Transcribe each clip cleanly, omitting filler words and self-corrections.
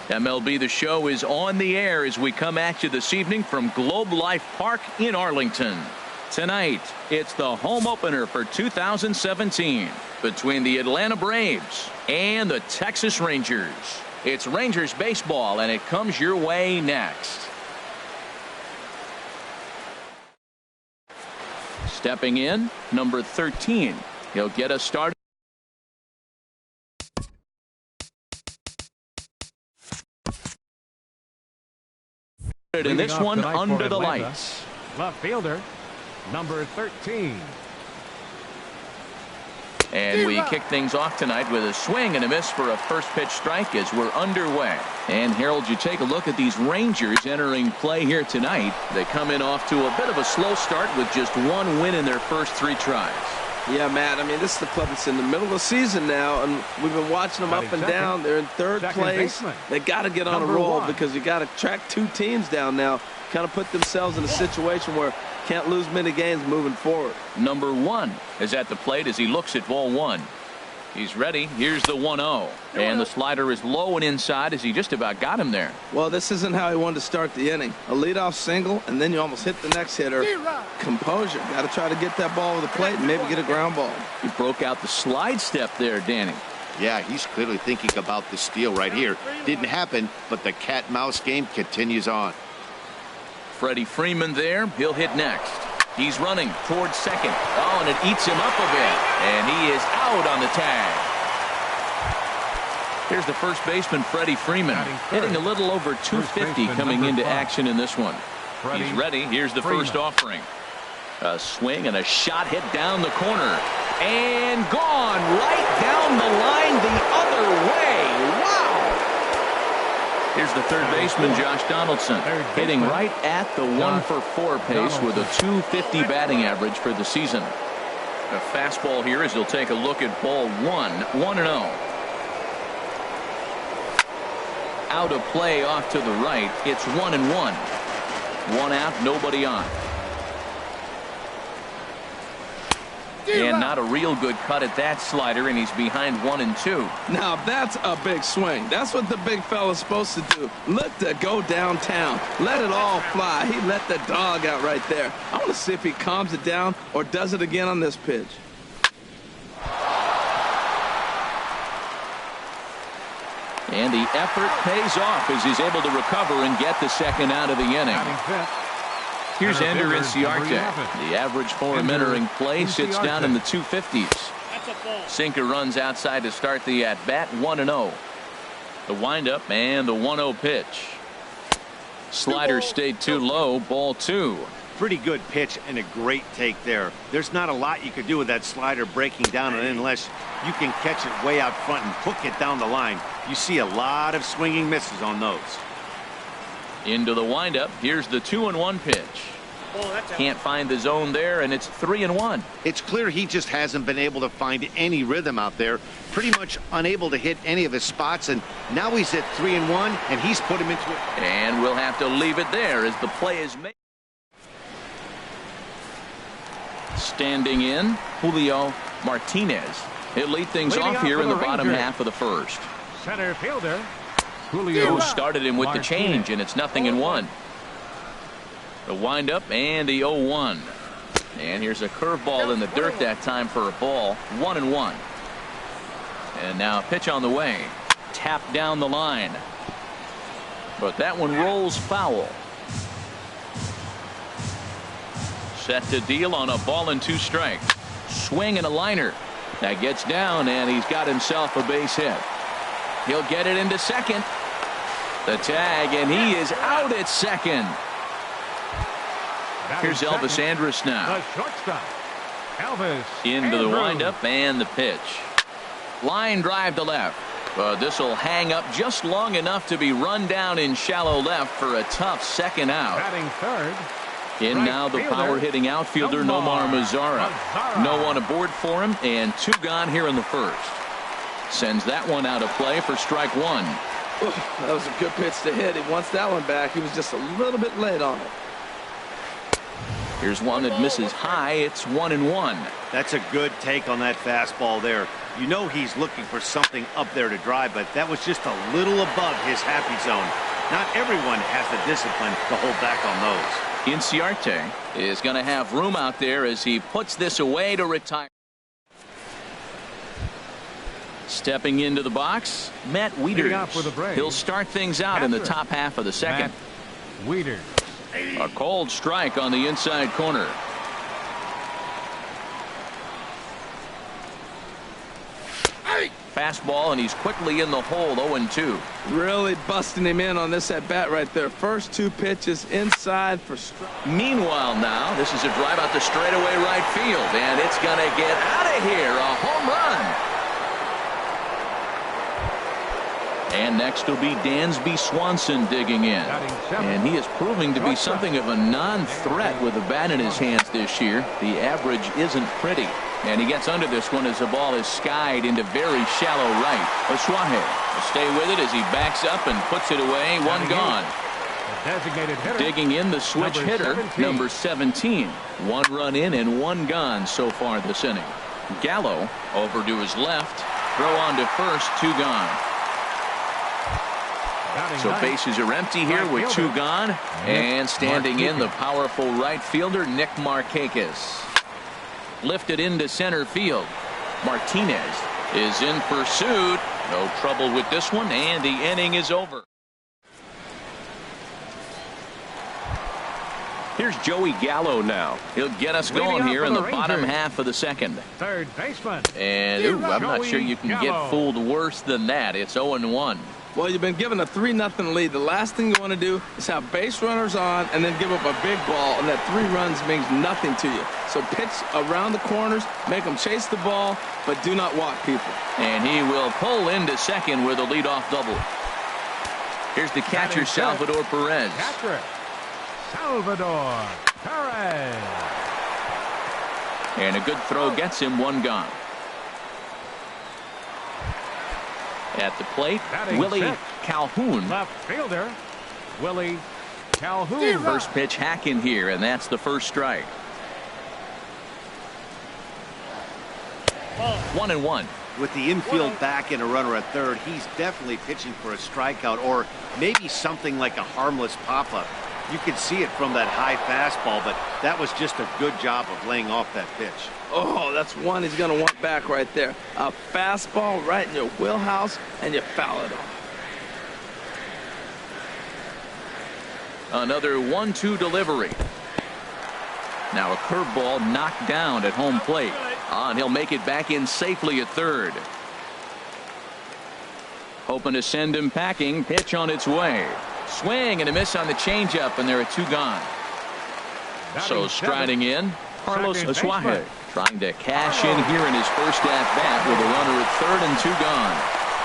MLB The Show is on the air as we come at you this evening from Globe Life Park in Arlington. Tonight, it's the home opener for 2017 between the Atlanta Braves and the Texas Rangers. It's Rangers baseball, and it comes your way next. Stepping in, number 13. He'll get us started. In this one, under the lights. Left fielder, number 13. And we kick things off tonight with a swing and a miss for a first pitch strike as we're underway. And Harold, you take a look at these Rangers entering play here tonight. They come in off to a bit of a slow start with just one win in their first 3 tries. Yeah, Matt, I mean, this is the club that's in the middle of the season now, and we've been watching them up and down. They're in third place. They got to get on a roll because you got to track 2 teams down now, kind of put themselves in a situation where can't lose many games moving forward. Number 1 is at the plate as he looks at ball 1. He's ready. Here's the 1-0. And the slider is low and inside as he just about got him there. Well, this isn't how he wanted to start the inning. A leadoff single, and then you almost hit the next hitter. Composure. Got to try to get that ball over the plate and maybe get a ground ball. He broke out the slide step there, Danny. Yeah, he's clearly thinking about the steal right here. Didn't happen, but the cat-mouse game continues on. Freddie Freeman there. He'll hit next. He's running towards second. Oh, and it eats him up a bit. And he is out on the tag. Here's the first baseman, Freddie Freeman, hitting a little over 250 coming into action in this one. He's ready. Here's the first offering. A swing and a shot hit down the corner. And gone right down the line the other way. Wow. Here's the third baseman, Josh Donaldson, hitting right at the 1-for-4 pace with a .250 batting average for the season. A fastball here as he'll take a look at ball 1, 1-0. Out of play off to the right. It's 1-1. 1 out, nobody on. And not a real good cut at that slider, and he's behind 1-2. Now that's a big swing. That's what the big fella's supposed to do. Look to go downtown. Let it all fly. He let the dog out right there. I want to see if he calms it down or does it again on this pitch. And the effort pays off as he's able to recover and get the second out of the inning. Here's Ender Inciarte. The average for him entering play sits down in the 250s. Sinker runs outside to start the at-bat. 1-0. The windup and the 1-0 pitch. Slider stayed too low. Ball 2. Pretty good pitch and a great take there. There's not a lot you could do with that slider breaking down unless you can catch it way out front and hook it down the line. You see a lot of swinging misses on those. Into the windup. Here's the 2-1 pitch. Can't find the zone there, and it's 3-1. It's clear he just hasn't been able to find any rhythm out there. Pretty much unable to hit any of his spots, and now he's at 3-1, and he's put him into it. And we'll have to leave it there as the play is made. Standing in, Julio Martinez. He'll lead things off here in the bottom half of the first. Center fielder. Who started him with the change, and it's 0-1. The windup and the 0-1. And here's a curveball in the dirt that time for a ball. 1-1. And now a pitch on the way. Tapped down the line. But that one rolls foul. Set to deal on a ball and 2 strikes. Swing and a liner. That gets down, and he's got himself a base hit. He'll get it into second. The tag, and he is out at second. Here's Elvis Andrus now. The shortstop, Elvis into the windup and the pitch. Line drive to left. But this will hang up just long enough to be run down in shallow left for a tough second out. Batting third. In now the power hitting outfielder Nomar Mazara. No one aboard for him, and 2 gone here in the first. Sends that one out of play for strike 1. That was a good pitch to hit. He wants that one back. He was just a little bit late on it. Here's one that misses high. It's 1-1. That's a good take on that fastball there. You know he's looking for something up there to drive, but that was just a little above his happy zone. Not everyone has the discipline to hold back on those. Inciarte is going to have room out there as he puts this away to retire. Stepping into the box, Matt Wieters. He'll start things out in the top half of the second. Matt Wieters. A cold strike on the inside corner. Fastball, and he's quickly in the hole. 0-2. Really busting him in on this at bat right there. First two pitches inside for strike. Meanwhile, now this is a drive out to straightaway right field, and it's going to get out of here. A home run. And next will be Dansby Swanson digging in. And he is proving to be something of a non-threat with a bat in his hands this year. The average isn't pretty. And he gets under this one as the ball is skied into very shallow right. Asuaje will stay with it as he backs up and puts it away. One gone. Digging in the switch hitter, number 17. One run in and one gone so far this inning. Gallo over to his left. Throw on to first. Two gone. So bases are empty here with two gone. And standing in the powerful right fielder, Nick Markakis. Lifted into center field. Martinez is in pursuit. No trouble with this one, and the inning is over. Here's Joey Gallo now. He'll get us going here in the bottom half of the second. Third baseman. And I'm not sure you can get fooled worse than that. It's 0-1. Well, you've been given a 3-0 lead. The last thing you want to do is have base runners on and then give up a big ball, and that 3 runs means nothing to you. So pitch around the corners, make them chase the ball, but do not walk people. And he will pull into second with a leadoff double. Here's the catcher, Salvador Perez. Catcher, Salvador Perez. And a good throw gets him. One gone. At the plate, Willie Calhoun. Left fielder, Willie Calhoun. First pitch hack in here, and that's the first strike. 1-1. With the infield back and a runner at third, he's definitely pitching for a strikeout or maybe something like a harmless pop-up. You could see it from that high fastball, but that was just a good job of laying off that pitch. Oh, that's one he's going to want back right there. A fastball right in your wheelhouse, and you foul it off. Another 1-2 delivery. Now a curveball knocked down at home plate. And he'll make it back in safely at third. Hoping to send him packing. Pitch on its way. Swing and a miss on the changeup, and there are two gone. So striding in, Carlos Asuaje trying to cash in here in his first at bat with a runner at third and two gone.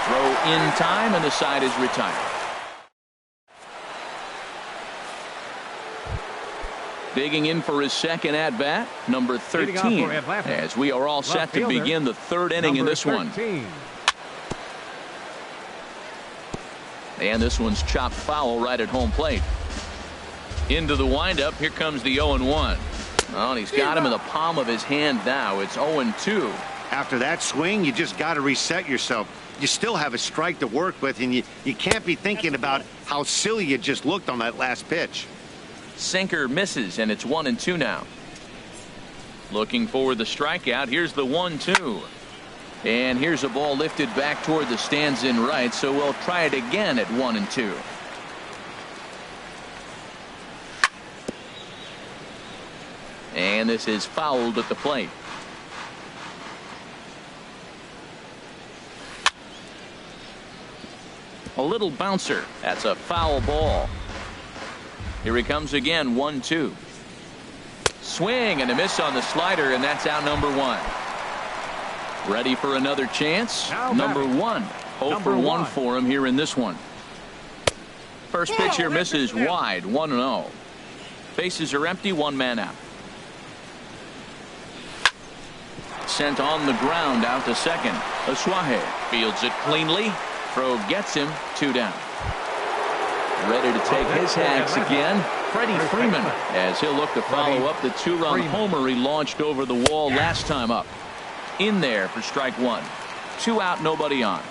Throw in time, and the side is retired. Digging in for his second at bat, number 13, as we are all set to begin the third inning in this one. And this one's chopped foul right at home plate. Into the windup. Here comes the 0-1. Oh, and he's got him in the palm of his hand now. It's 0-2. After that swing, you just got to reset yourself. You still have a strike to work with, and you can't be thinking about how silly you just looked on that last pitch. Sinker misses, and it's 1-2 now. Looking for the strikeout. Here's the 1-2. And here's a ball lifted back toward the stands in right, so we'll try it again at 1-2. And this is fouled at the plate. A little bouncer. That's a foul ball. Here he comes again. 1-2. Swing and a miss on the slider, and that's out number one. Ready for another chance. Number one. 0 for 1 for him here in this one. First pitch here misses wide. 1-0. Bases are empty. One man out. Sent on the ground out to second. Asuaje fields it cleanly. Throw gets him. 2 down. Ready to take his hacks again. Freddie Freeman, as he'll look to follow up the 2-run homer he launched over the wall last time up. In there for strike one. 2 out, nobody on.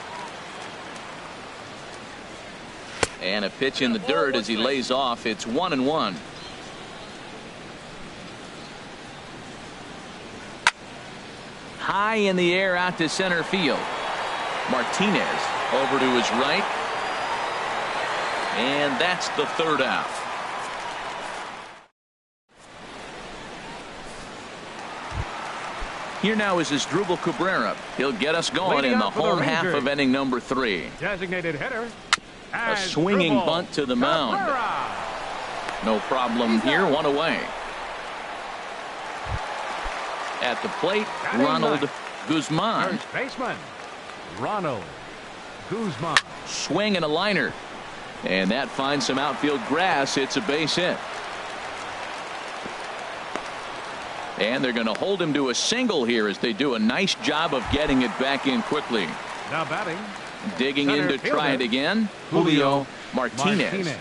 And a pitch in the dirt as he lays off. It's 1-1. High in the air out to center field. Martinez over to his right. And that's the 3rd out. Here now is Asdrubal Cabrera. He'll get us going in the home half of inning number 3. Designated hitter. A swinging bunt to the mound. No problem here. 1 away. At the plate, Ronald Guzman. First baseman, Ronald Guzman. Swing and a liner. And that finds some outfield grass. It's a base hit. And they're going to hold him to a single here as they do a nice job of getting it back in quickly. Now batting. Digging in to try it again. Julio Martinez.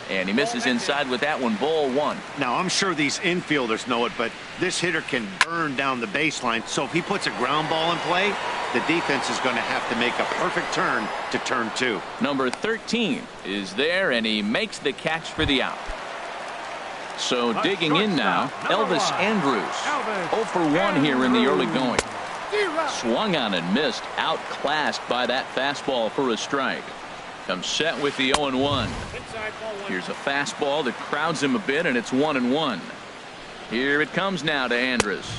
And he misses inside with that one. Ball 1. Now, I'm sure these infielders know it, but this hitter can burn down the baseline. So if he puts a ground ball in play, the defense is going to have to make a perfect turn to turn 2. Number 13 is there, and he makes the catch for the out. So digging in now, Elvis Andrus. 0 for 1 here in the early going. Swung on and missed. Outclassed by that fastball for a strike. Comes set with the 0-1. Here's a fastball that crowds him a bit, and it's 1-1. Here it comes now to Andrus.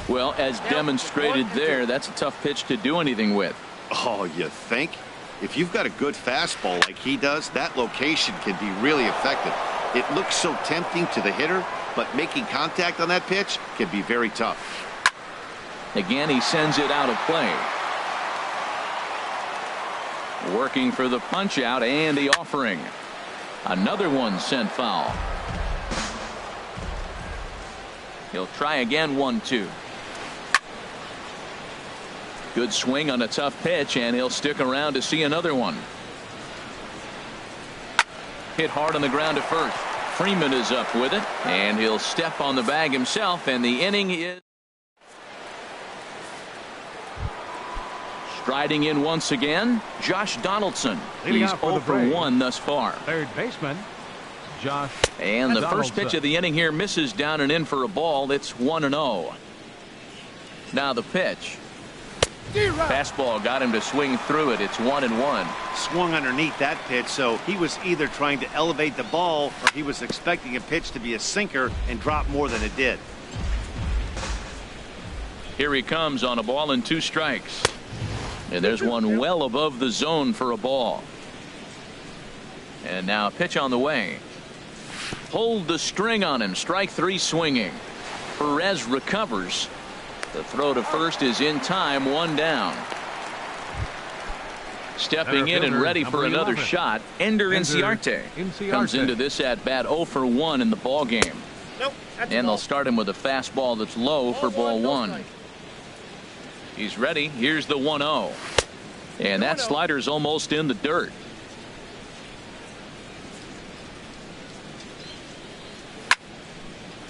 Well, as demonstrated there, that's a tough pitch to do anything with. Oh, you think? If you've got a good fastball like he does, that location can be really effective. It looks so tempting to the hitter, but making contact on that pitch can be very tough. Again, he sends it out of play. Working for the punch out and the offering. Another one sent foul. He'll try again. 1-2. Good swing on a tough pitch, and he'll stick around to see another one. Hit hard on the ground to first. Freeman is up with it, and he'll step on the bag himself, and the inning is striding in once again. Josh Donaldson. He's 0 for 1 thus far. Third baseman, Josh. And the first pitch of the inning here misses down and in for a ball. It's 1-0. Now the pitch. Fastball got him to swing through it. It's 1-1. Swung underneath that pitch, so he was either trying to elevate the ball or he was expecting a pitch to be a sinker and drop more than it did. Here he comes on a ball and 2 strikes. And there's one well above the zone for a ball. And now a pitch on the way. Pulled the string on him. Strike 3 swinging. Perez recovers. The throw to first is in time. 1 down. Stepping in and ready for another shot. Ender Inciarte comes into this at bat 0 for 1 in the ball game. And they'll start him with a fastball that's low for ball 1. He's ready. Here's the 1-0. And that slider's almost in the dirt.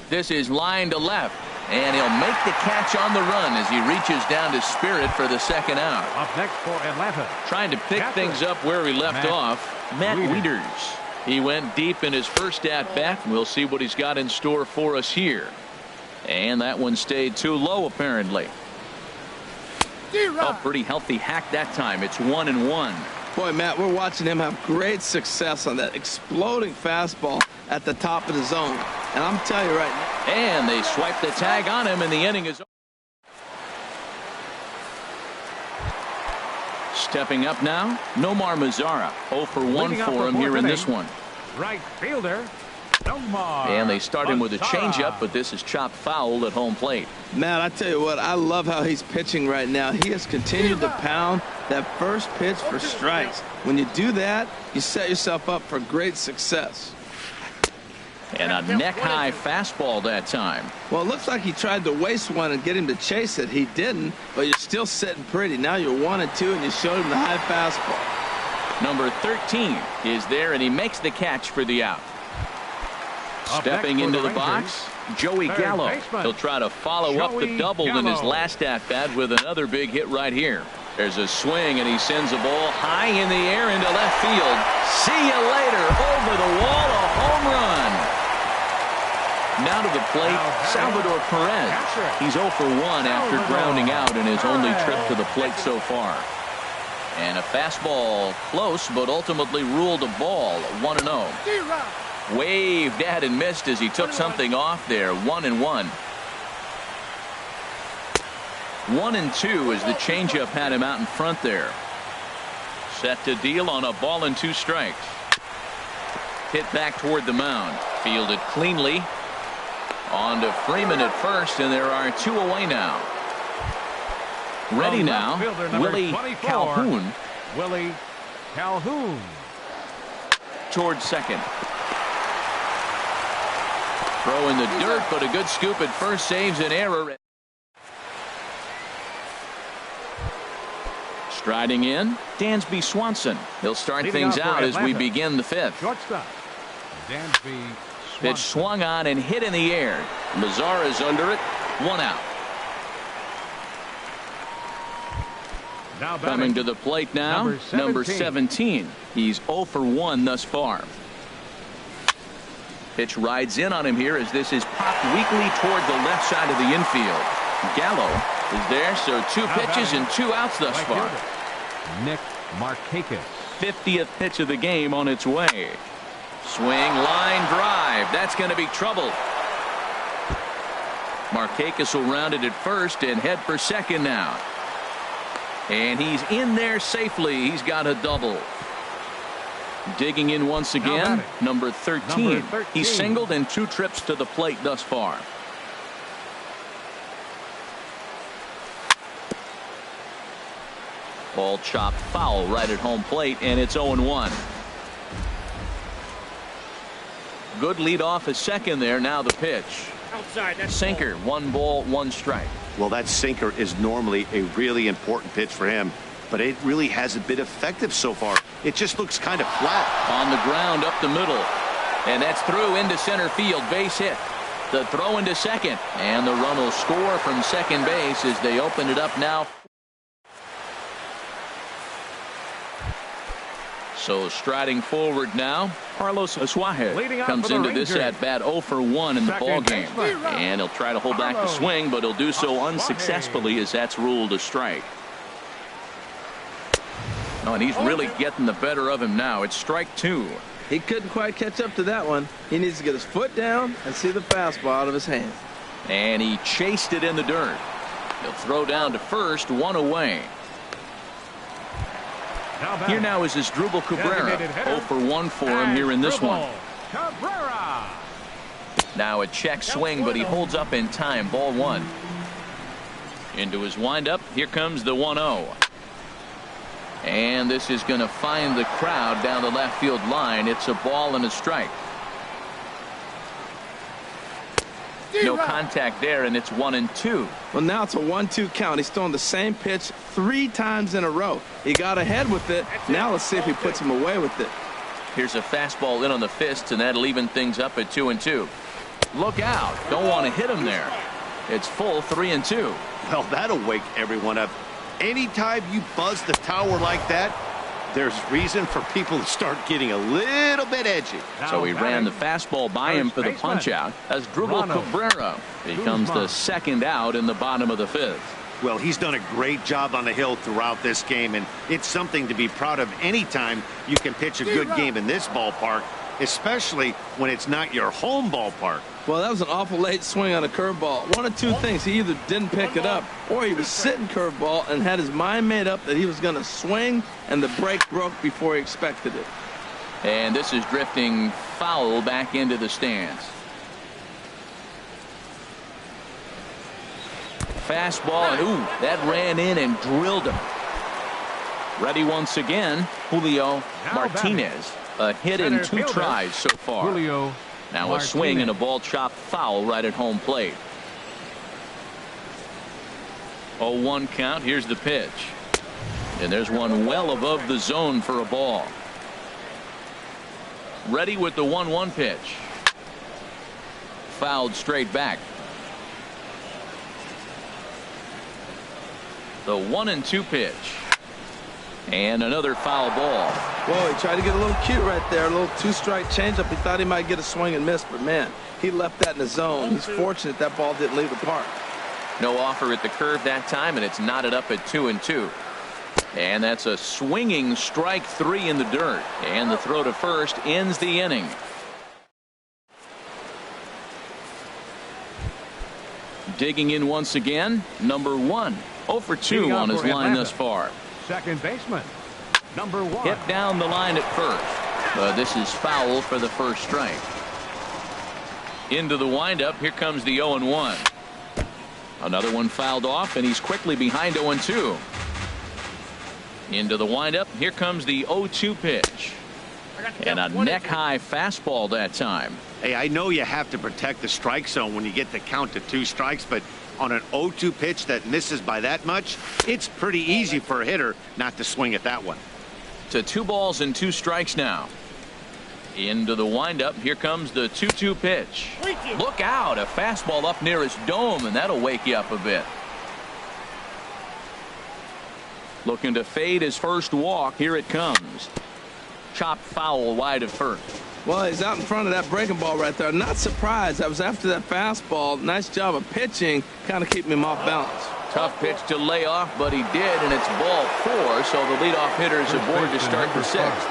This is line to left. And he'll make the catch on the run as he reaches down to Spirit for the second out. Up next for Atlanta. Trying to pick things up where he left off. Matt Wieters. He went deep in his first at bat. We'll see what he's got in store for us here. And that one stayed too low apparently. Oh, pretty healthy hack that time. It's 1-1. Boy, Matt, we're watching him have great success on that exploding fastball at the top of the zone. And I'm telling you right now. And they swipe the tag on him, and the inning is over. Stepping up now, Nomar Mazara. 0 for 1 for him here in this one. Right fielder, Nomar. And they start him with a changeup, but this is chopped foul at home plate. Matt, I tell you what, I love how he's pitching right now. He has continued to pound that first pitch for strikes. When you do that, you set yourself up for great success. And a neck-high fastball that time. Well, it looks like he tried to waste one and get him to chase it. He didn't, but you're still sitting pretty. Now you're 1-2, and you showed him the high fastball. Number 13 is there, and he makes the catch for the out. Stepping into the box, Joey Gallo. He'll try to follow up the double in his last at-bat with another big hit right here. There's a swing, and he sends a ball high in the air into left field. See you later. Over the wall, a home run. Now to the plate, Salvador Perez. He's 0 for 1 after grounding out in his only trip to the plate so far. And a fastball close, but ultimately ruled a ball, 1-0. Waved at and missed as he took something off there, 1-1. 1-2 as the changeup had him out in front there. Set to deal on a ball and 2 strikes. Hit back toward the mound. Fielded cleanly. On to Freeman at first, and there are 2 away now. Ready now, Willie Calhoun. Willie Calhoun. Towards second. Throw in the dirt, but a good scoop at first saves an error. Striding in, Dansby Swanson. He'll start things out as we begin the 5th. Shortstop, Dansby Swanson. Pitch swung on and hit in the air. Mazara is under it. 1 out. Coming to the plate now, number 17. He's 0 for 1 thus far. Pitch rides in on him here as this is popped weakly toward the left side of the infield. Gallo is there, so 2 pitches and 2 outs thus far. Nick Markakis. 50th pitch of the game on its way. Swing, line drive. That's going to be trouble. Markakis will round it at first and head for second now. And he's in there safely. He's got a double. Digging in once again, number 13. He's singled in 2 trips to the plate thus far. Ball chopped foul right at home plate, and it's 0-1. Good lead off at second there. Now the pitch. Outside. Sinker. 1 ball, 1 strike. Well, that sinker is normally a really important pitch for him, but it really hasn't been effective so far. It just looks kind of flat. On the ground up the middle. And that's through into center field. Base hit. The throw into second. And the run will score from second base as they open it up now. So striding forward now, Carlos Asuaje comes into this at bat 0 for 1 in the ball game. And he'll try to hold back the swing, but he'll do so unsuccessfully as that's ruled a strike. Oh, and he's really getting the better of him now. It's strike 2. He couldn't quite catch up to that one. He needs to get his foot down and see the fastball out of his hand. And he chased it in the dirt. He'll throw down to first, 1 away. Here now is Asdrubal Cabrera. 0 for 1 for him here in this one. Cabrera. Now a check swing, but he holds up in time. Ball 1. Into his windup. Here comes the 1-0. And this is going to find the crowd down the left field line. It's a ball and a strike. No contact there, and it's 1-2. Well, now it's a 1-2 count. He's throwing the same pitch 3 times in a row. He got ahead with it. Now let's see if he puts him away with it. Here's a fastball in on the fists, and that'll even things up at 2-2. Look out. Don't want to hit him there. It's full 3-2. Well, that'll wake everyone up. Anytime you buzz the tower like that, there's reason for people to start getting a little bit edgy. So he ran the fastball by him for the punch out. Asdrubal Cabrera becomes the second out in the bottom of the 5th. Well, he's done a great job on the hill throughout this game, and it's something to be proud of anytime you can pitch a good game in this ballpark, especially when it's not your home ballpark. Well, that was an awful late swing on a curveball. 1 of 2 things. He either didn't pick it up or he was sitting curveball and had his mind made up that he was going to swing, and the break broke before he expected it. And this is drifting foul back into the stands. Fastball, and ooh, that ran in and drilled him. Ready once again, Julio Martinez. A hit in 2 tries so far. Julio Now a swing and a ball chopped foul right at home plate. 0-1 count. Here's the pitch. And there's one well above the zone for a ball. Ready with the 1-1 pitch. Fouled straight back. The 1-2 pitch. And another foul ball. Whoa, he tried to get a little cute right there. A little two-strike changeup. He thought he might get a swing and miss, but man, he left that in the zone. He's fortunate that ball didn't leave the park. No offer at the curve that time, and it's knotted up at 2-2. And that's a swinging strike 3 in the dirt. And the throw to first ends the inning. Digging in once again, number 1. 0 for 2 on his line thus far. Second baseman, number 1. Hit down the line at first. This is foul for the first strike. Into the windup. Here comes the 0-1. Another one fouled off, and he's quickly behind 0-2. Into the windup. Here comes the 0-2 pitch. And a neck-high fastball that time. Hey, I know you have to protect the strike zone when you get the count to 2 strikes, but on an 0-2 pitch that misses by that much, it's pretty easy for a hitter not to swing at that one. To 2 balls and 2 strikes now. Into the windup. Here comes the 2-2 pitch. Look out, a fastball up near his dome, and that'll wake you up a bit. Looking to fade his first walk. Here it comes. Chopped foul wide of first. Well, he's out in front of that breaking ball right there. Not surprised. I was after that fastball. Nice job of pitching, kind of keeping him off balance. Tough pitch to lay off, but he did, and it's ball 4, so the leadoff hitter is aboard to start the 6th.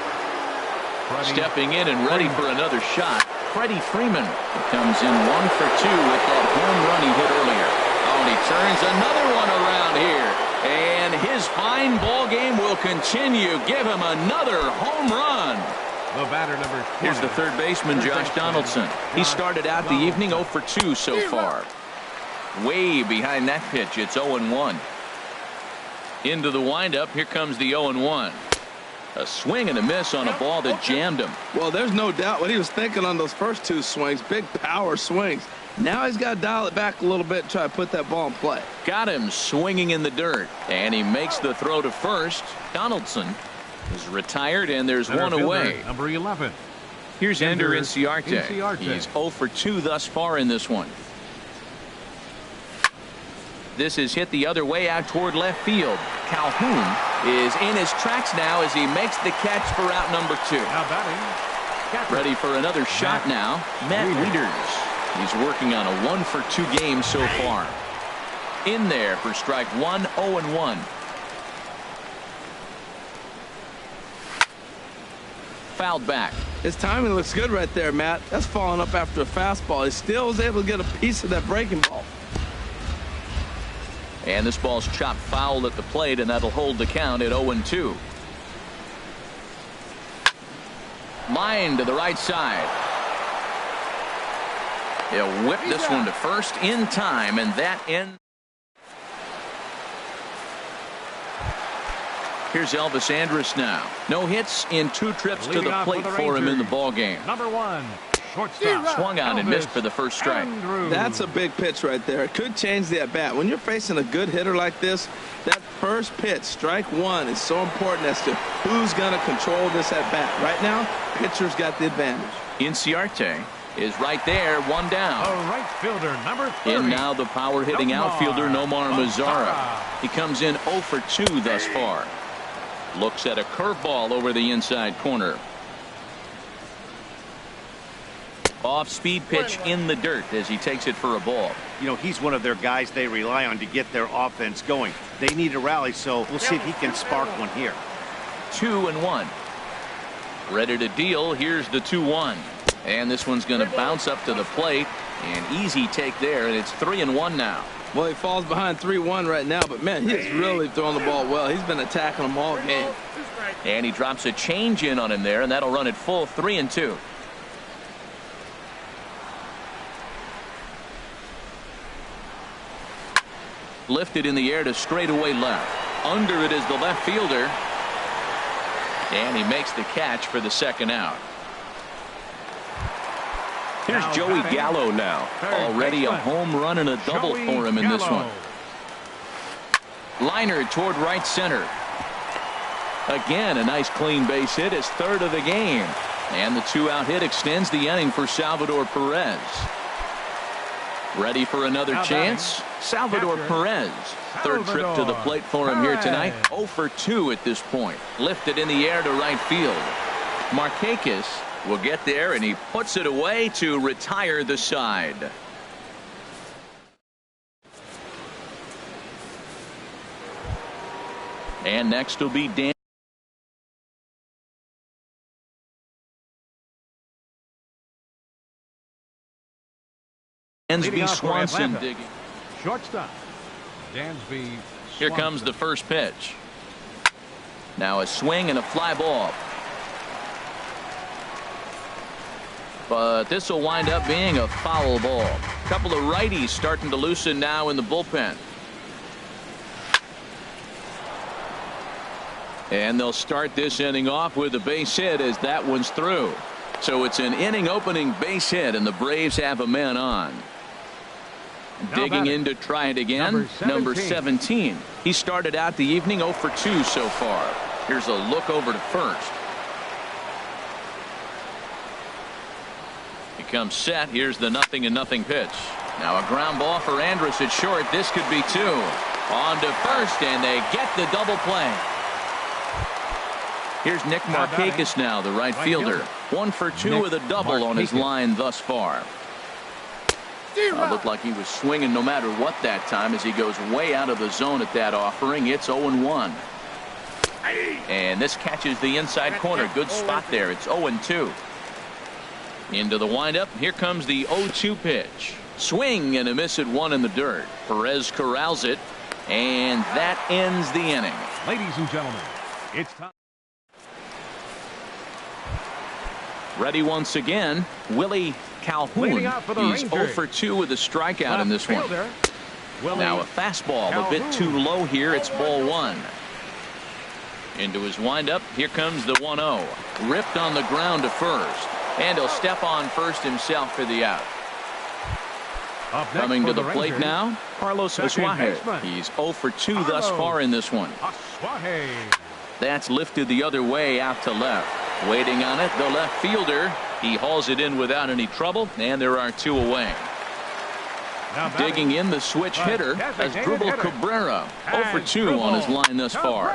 Stepping in and ready for another shot, Freddie Freeman. He comes in 1 for 2 with that home run he hit earlier. Oh, and he turns another one around here. And his fine ball game will continue. Give him another home run. The batter, number 20. Here's the third baseman, Josh Donaldson. He started out the evening 0 for 2 so far. Way behind that pitch. It's 0-1. Into the windup. Here comes the 0-1. A swing and a miss on a ball that jammed him. Well, there's no doubt what he was thinking on those first 2 swings. Big power swings. Now he's got to dial it back a little bit and try to put that ball in play. Got him swinging in the dirt. And he makes the throw to first. Donaldson is retired, and there's one away. Number 11. Here's Ender Inciarte. He's 0 for 2 thus far in this one. This is hit the other way out toward left field. Calhoun is in his tracks now as he makes the catch for out number 2. Now batting. Ready for another shot now. Matt Wieters. He's working on a 1 for 2 game so far. In there for strike 1, 0-1. Fouled back. His timing looks good right there, Matt. That's falling up after a fastball. He still was able to get a piece of that breaking ball. And this ball's chopped foul at the plate, and that'll hold the count at 0-2. Line to the right side. He'll whip this one to first in time, and that ends. Here's Elvis Andrus now. No hits in 2 trips to the plate for him in the ball game. Number 1. Shortstop. Swung on and missed for the first strike. That's a big pitch right there. It could change the at-bat. When you're facing a good hitter like this, that first pitch, strike 1, is so important as to who's going to control this at-bat. Right now, pitcher's got the advantage. Inciarte is right there, 1 down. A right fielder, number 30. In now the power-hitting outfielder, Nomar Mazara. He comes in 0 for 2 thus far. Looks at a curveball over the inside corner. Off-speed pitch in the dirt as he takes it for a ball. You know, he's one of their guys they rely on to get their offense going. They need a rally, so we'll see if he can spark one here. 2-1. Ready to deal. Here's the 2-1. And this one's going to bounce up to the plate. An easy take there, and it's 3-1 now. Well, he falls behind 3-1 right now, but man, he's really throwing the ball well. He's been attacking them all game. And he drops a change in on him there, and that'll run it full 3-2. Lifted in the air to straightaway left. Under it is the left fielder. And he makes the catch for the second out. Here's Joey Gallo now. Already a home run and a double for him in this one. Liner toward right center. Again, a nice clean base hit, his 3rd of the game. And the 2-out hit extends the inning for Salvador Perez. Ready for another chance? Salvador Perez. Third trip to the plate for him here tonight. 0 for 2 at this point. Lifted in the air to right field. Markakis will get there, and he puts it away to retire the side. And next will be Dan. Dansby Swanson digging. Shortstop. Dansby Swanson. Here comes the first pitch. Now a swing and a fly ball. But this will wind up being a foul ball. A couple of righties starting to loosen now in the bullpen. And they'll start this inning off with a base hit as that one's through. So it's an inning opening base hit, and the Braves have a man on. Digging in to try it again, number 17. He started out the evening 0 for 2 so far. Here's a look over to first. He comes set. Here's the 0-0 pitch. Now a ground ball for Andrus at short. This could be 2. On to first, and they get the double play. Here's Nick Markakis now, the right fielder. 1 for 2 with a double on his line thus far. Looked like he was swinging no matter what that time as he goes way out of the zone at that offering. It's 0-1. And this catches the inside corner. Good spot there. It's 0-2. Into the windup. Here comes the 0-2 pitch. Swing and a miss at 1 in the dirt. Perez corrals it. And that ends the inning. Ladies and gentlemen, it's time. Ready once again, Willie Calhoun. He's 0 for 2 with a strikeout in this one. Now a fastball a bit too low here. It's ball 1. Into his windup. Here comes the 1-0. Ripped on the ground to first. And he'll step on first himself for the out. Coming to the plate now, Carlos Asuaje. He's 0 for 2 thus far in this one. That's lifted the other way out to left. Waiting on it, the left fielder. He hauls it in without any trouble, and there are 2 away. Digging in the switch hitter as Drupal Cabrera. 0 for 2 on his line thus far.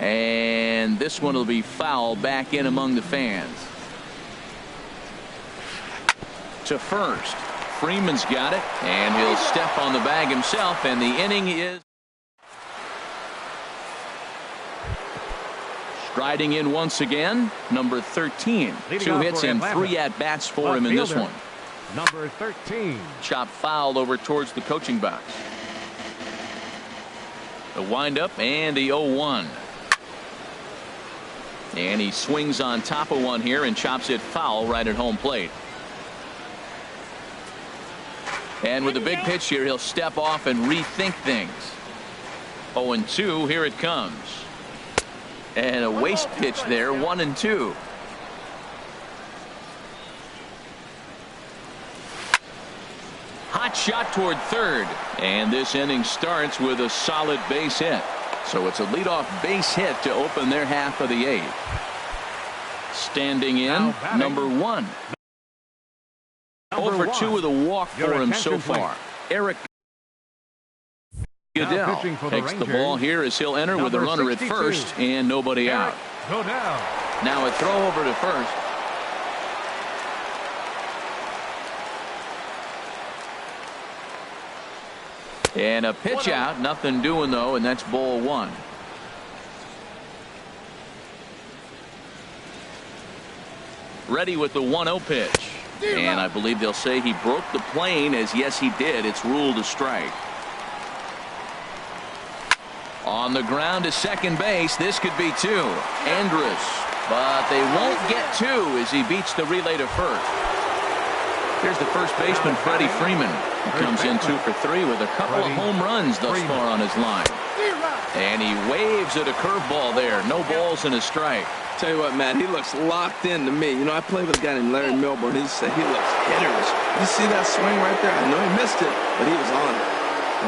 And this one will be foul back in among the fans. To first. Freeman's got it, and he'll step on the bag himself, and the inning is. Striding in once again, number 13. 2 hits and 3 at-bats for him in this one. Number 13. Chop foul over towards the coaching box. The windup and the 0-1. And he swings on top of one here and chops it foul right at home plate. And with the big pitch here, he'll step off and rethink things. 0-2, here it comes. And a waste pitch there, 1-2. Hot shot toward third. And this inning starts with a solid base hit. So it's a leadoff base hit to open their half of the 8th. Standing in, number 1. 0 for 2 with a walk for him so far. Eric Goodell takes the ball here as he'll enter with a runner at first and nobody out. Now a throw over to first. And a pitch out, nothing doing though, and that's ball 1. Ready with the 1-0 pitch. And I believe they'll say he broke the plane, as yes he did. It's ruled a strike. On the ground to second base. This could be 2. Andrus. But they won't get 2 as he beats the relay to first. Here's the first baseman, Freddie Freeman. He comes in 2 for 3 with a couple of home runs thus far on his line. And he waves at a curveball there. No balls and a strike. Tell you what, Matt, he looks locked in to me. You know, I played with a guy named Larry Milburn. He said he looks hitters. You see that swing right there? I know he missed it, but he was on it.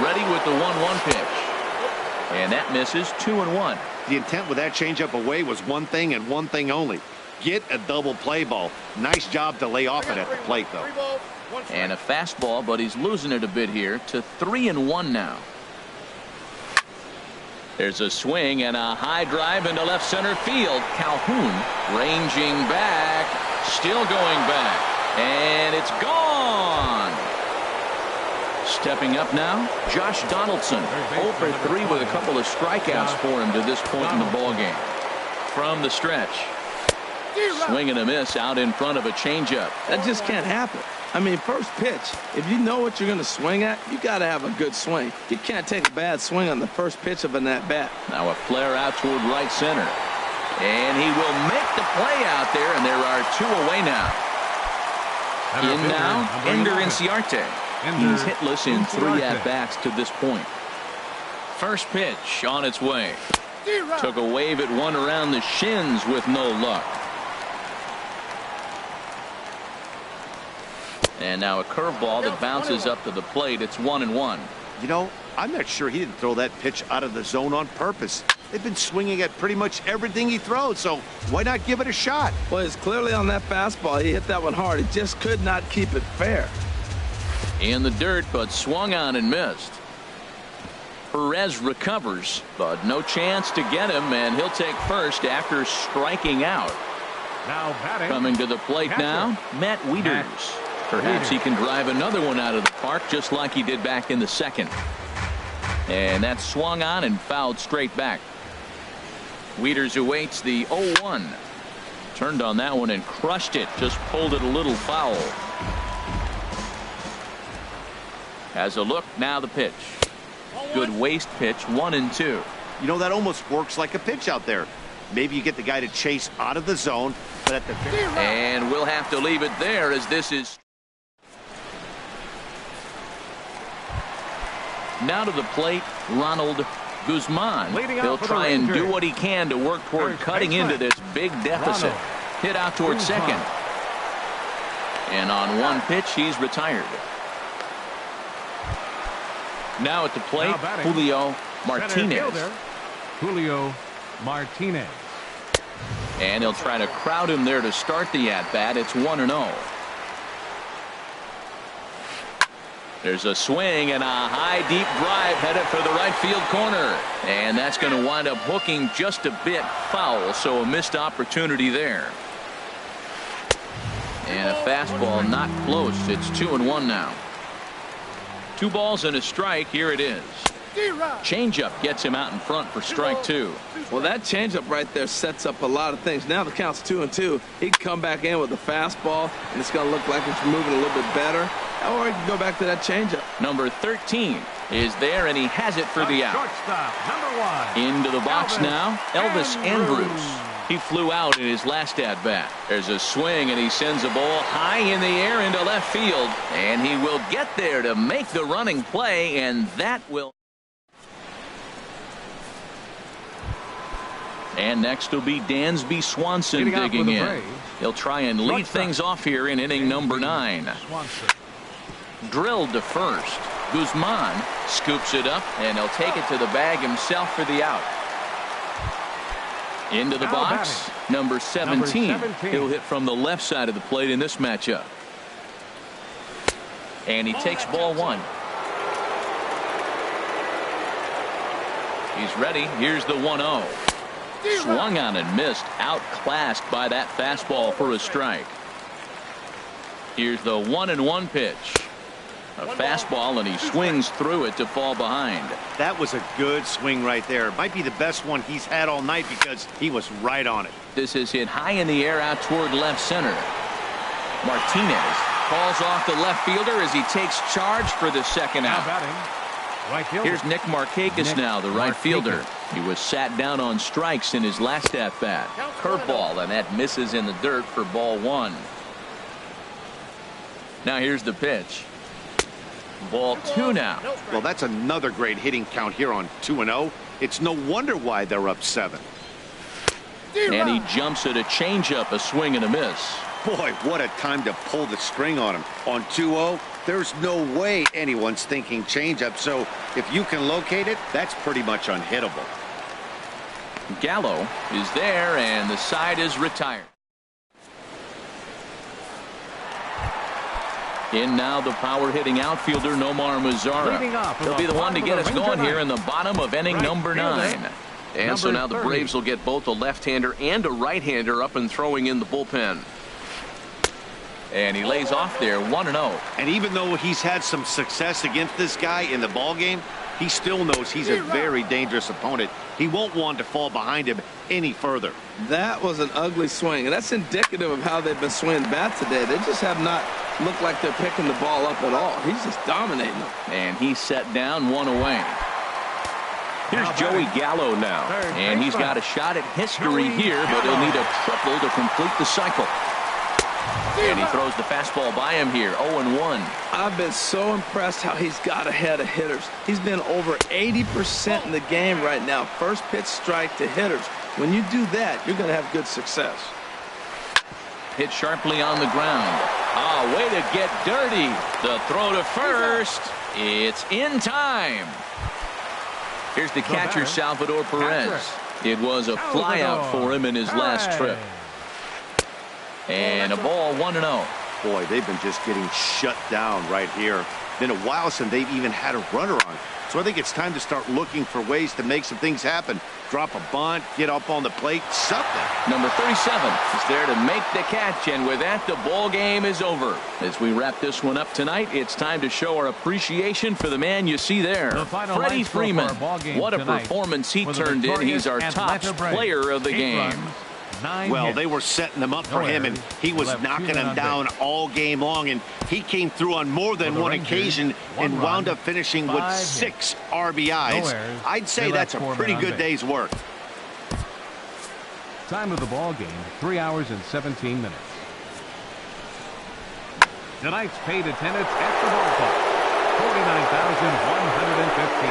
Ready with the 1-1 pitch. And that misses. 2-1. The intent with that changeup away was one thing and one thing only. Get a double play ball. Nice job to lay off it at the plate, though. And a fastball, but he's losing it a bit here to 3-1 now. There's a swing and a high drive into left center field. Calhoun ranging back, still going back, and it's gone. Stepping up now, Josh Donaldson, 0 for 3 with a couple of strikeouts for him to this point in the ballgame. From the stretch, swing and a miss out in front of a changeup. That just can't happen. I mean, first pitch, if you know what you're going to swing at, you got to have a good swing. You can't take a bad swing on the first pitch of an at-bat. Now a flare out toward right center. And he will make the play out there, and there are 2 away now. In now, Ender Inciarte. He's hitless in 3 at-bats to this point. First pitch on its way. Took a wave at one around the shins with no luck. And now a curveball that bounces up to the plate. It's 1-1. You know, I'm not sure he didn't throw that pitch out of the zone on purpose. They've been swinging at pretty much everything he throws, so why not give it a shot? Well, it's clearly on that fastball. He hit that one hard. He just could not keep it fair. In the dirt, but swung on and missed. Perez recovers, but no chance to get him, and he'll take first after striking out. Now batting. Coming to the plate now, Matt Wieters. Perhaps he can drive another one out of the park just like he did back in the second. And that swung on and fouled straight back. Wieters awaits the 0-1. Turned on that one and crushed it. Just pulled it a little foul. Has a look, now the pitch. Good waist pitch, 1-2. You know, that almost works like a pitch out there. Maybe you get the guy to chase out of the zone, but at the and we'll have to leave it there as this is. Now to the plate, Ronald Guzman. He'll try and do what he can to work toward cutting into this big deficit. Hit out toward second. And on one pitch, he's retired. Now at the plate, Julio Martinez. Julio Martinez. And he'll try to crowd him there to start the at-bat. It's 1-0. There's a swing and a high deep drive headed for the right field corner. And that's going to wind up hooking just a bit foul, so a missed opportunity there. And a fastball not close. It's 2-1 now. 2 balls and a strike. Here it is. Changeup gets him out in front for strike 2. Well, that changeup right there sets up a lot of things. Now the count's 2-2. He can come back in with a fastball, and it's going to look like it's moving a little bit better. Or he can go back to that changeup. Number 13 is there, and he has it for the out. Shortstop, number 1. Into the box now, Elvis Andrus. He flew out in his last at-bat. There's a swing, and he sends a ball high in the air into left field. And he will get there to make the running play, and that will. And next will be Dansby Swanson digging in. He'll try and lead things off here in inning number 9. Drilled to first. Guzman scoops it up, and he'll take it to the bag himself for the out. Into the box, number 17. He'll hit from the left side of the plate in this matchup. And he takes ball 1. He's ready. Here's the 1-0. Swung on and missed. Outclassed by that fastball for a strike. Here's the 1-1 pitch. A fastball, and he swings through it to fall behind. That was a good swing right there. Might be the best one he's had all night because he was right on it. This is hit high in the air out toward left center. Martinez falls off the left fielder as he takes charge for the second out. Here's Nick Markakis now, the right fielder. He was sat down on strikes in his last at-bat. Curveball, and that misses in the dirt for ball 1. Now here's the pitch. Ball 2 now. Well, that's another great hitting count here on 2-0. It's no wonder why they're up 7. And he jumps at a changeup, a swing and a miss. Boy, what a time to pull the string on him. On 2-0, there's no way anyone's thinking changeup. So if you can locate it, that's pretty much unhittable. Gallo is there, and the side is retired. In now the power-hitting outfielder Nomar Mazara. He'll be the one to get us going here in the bottom of inning number 9. And so now the Braves will get both a left-hander and a right-hander up and throwing in the bullpen. And he lays off there 1-0. And even though he's had some success against this guy in the ballgame, he still knows he's a very dangerous opponent. He won't want to fall behind him any further. That was an ugly swing, and that's indicative of how they've been swinging bat today. They just have not looked like they're picking the ball up at all. He's just dominating them. And he's set down, 1 away. Here's Joey Gallo now, and he's got a shot at history here, but he'll need a triple to complete the cycle. And he throws the fastball by him here, 0-1. I've been so impressed how he's got ahead of hitters. He's been over 80% in the game right now. First pitch strike to hitters. When you do that, you're going to have good success. Hit sharply on the ground. Ah, way to get dirty. The throw to first. It's in time. Here's the catcher, Salvador Perez. It was a flyout for him in his last trip. And a ball, 1-0. Boy, they've been just getting shut down right here. Been a while since they've even had a runner on. So I think it's time to start looking for ways to make some things happen. Drop a bunt, get up on the plate, something. Number 37 is there to make the catch, and with that, the ball game is over. As we wrap this one up tonight, it's time to show our appreciation for the man you see there, Freddie Freeman. What a performance he turned in. He's our top player of the game. Well, they were setting them up for him, and he was knocking them down all game long, and he came through on more than one occasion and wound up finishing with 6 RBIs. I'd say that's a pretty good day's work. Time of the ball game, 3 hours and 17 minutes. Tonight's paid attendance at the ballpark, 49,115.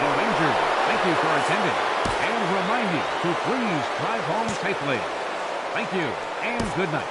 The Rangers, thank you for attending. And remind you to please drive home safely. Thank you and good night.